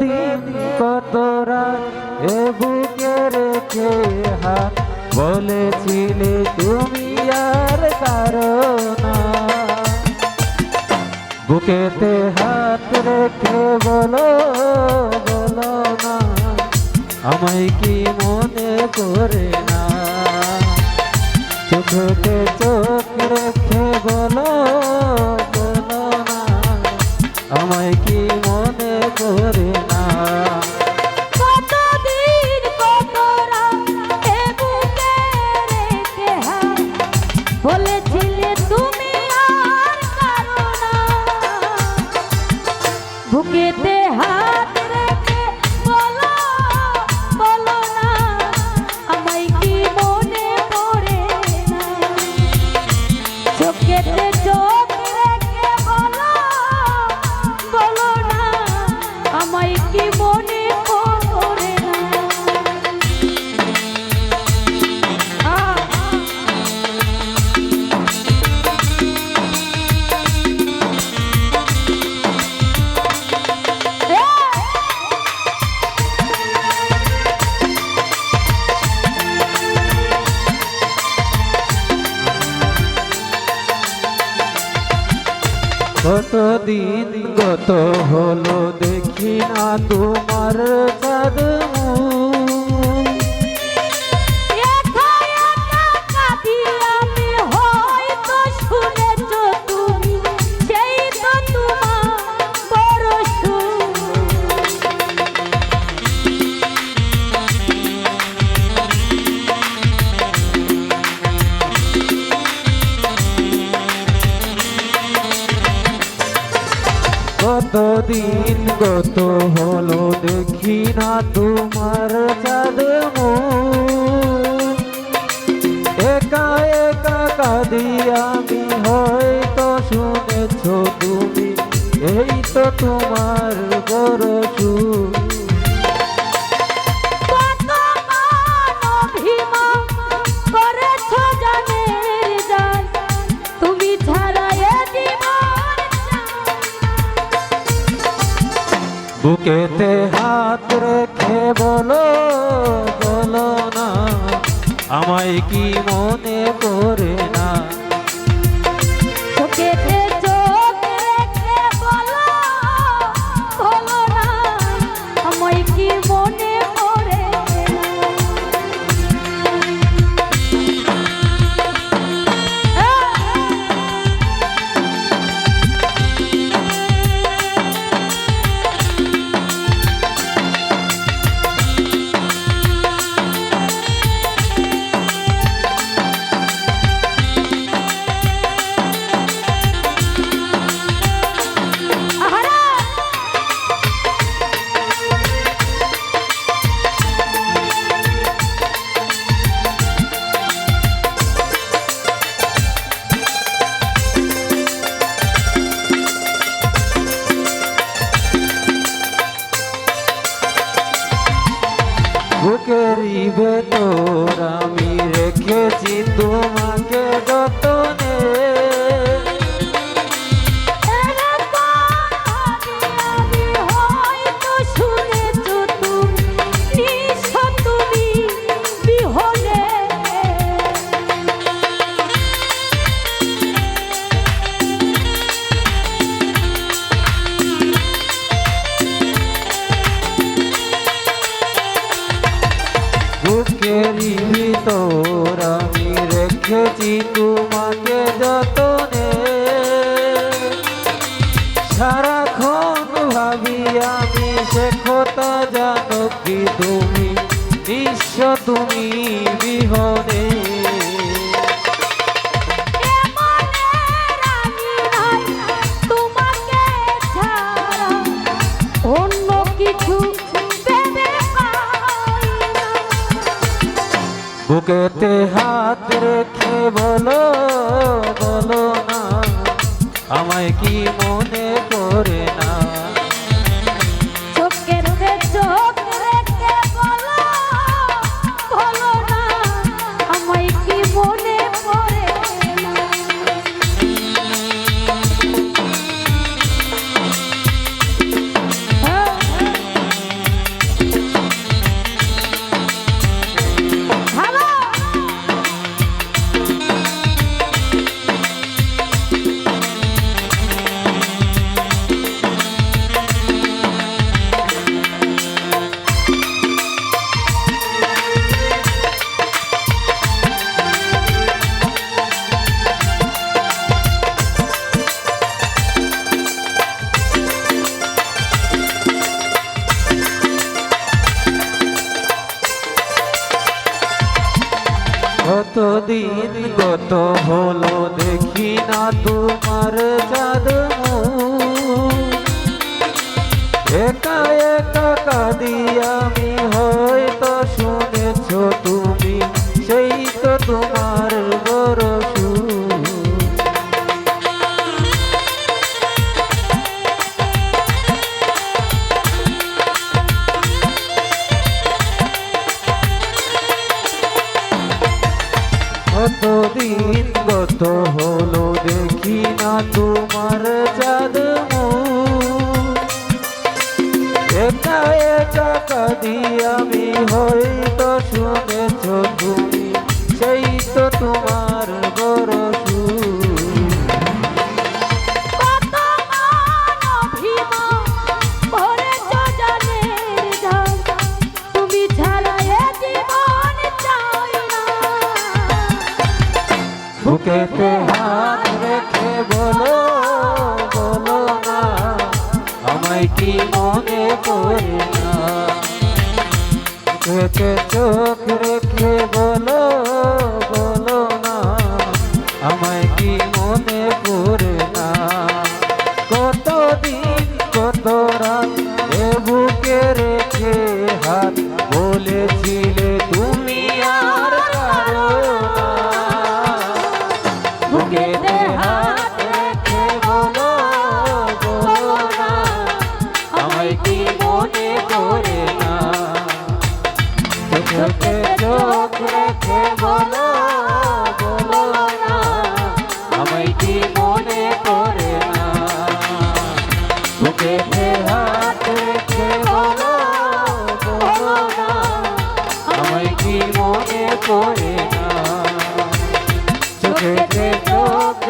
দিন কত রাত এ বুকে রেখে হাত বলেছিলে তুমি আর কারো না। বুকেতে হাত রেখে বলো বলো না আমায় কি মনে করে না। চোখে চোখ রেখে বলো বলো না আমায় কি মনে করে না। কতদিন কত রাত এ বুকে রেখে হাত বলেছিলে তুমি আর কারো না। বুকেতে হাত রেখে বলো বলো না আমায় কি মনে পড়ে না। চোখেতে চোখ রেখে বলো বলো না আমায় কি মনে পড়ে না। কতদিন গত হলো দেখি না তোমার চাঁদ মুখ। একা একা কাঁদি আমি হয়তো শুনেছ তুমি সেই তো তোমার বড় সুখ। কতদিন গত হলো দেখি না তোমার চাঁদ মুখ। একা একা কাঁদি আমি হয়তো শুনেছ তুমি এই তো তোমার বড় সুখ। বুকেতে হাত রেখে বলো বলো না আমায় কি মনে করে না। চোখেতে চোখ রেখে বলো বলো না আমায় কি মনে পড়ে বুকেরই ভেতর আমি রেখেছি তোমাকে যতনে। আমি হয়তো শুনেছ তুমি নিঃস্ব তুমি বিহনে। বুকেরই ভিতর আমি রেখেছি তোমাকে যতনে। সারাক্ষণ ভাবি আমি সে কথা জানো কি তুমি নিঃস্ব তুমি বিহনে। তোমাকে ছাড়া অন্য কিছু বুকেতে হাত রেখে বলো বলো না আমায় কি মনে করে না। চোখেতে চোখ রেখে বলো বলো না আমায় কি মনে পড়ে না। দিন কত হলো দেখি না তোমার চাঁদ মুখ। একা একা কাঁদি আমি, হয়তো শুনেছ তুমি, সেই তো তোমার বড় সুখ। কতদিন গত হলো দেখি না তোমার চাঁদ মুখ। একা একা কাঁদি আমি, হয়তো শুনেছ তুমি, সেই তো তোমার বড় সুখ। কত মান অভিমান করেছ জানের ঝাল, তুমি ছাড়া এ জীবন চাই না। বুকেতে হাত রেখে বলো, বলো না আমায় কি মনে করে না। বুকেতে চোখ রেখে বলো, বলো না আমায় কি মনে করে না। কতদিন কত রাত এ বুকে রেখে হাত, বলেছিলে তুমি আর কারো না। বুকেতে হাত রেখে বলো, বলো না আমায় কি মনে করে না। চোখে চোখ রেখে বলো, বলো না আমায় কি মনে করে না। বুকেতে হাত রেখে বলো, বলো না আমায় কি মনে করে না। চোখে চোখ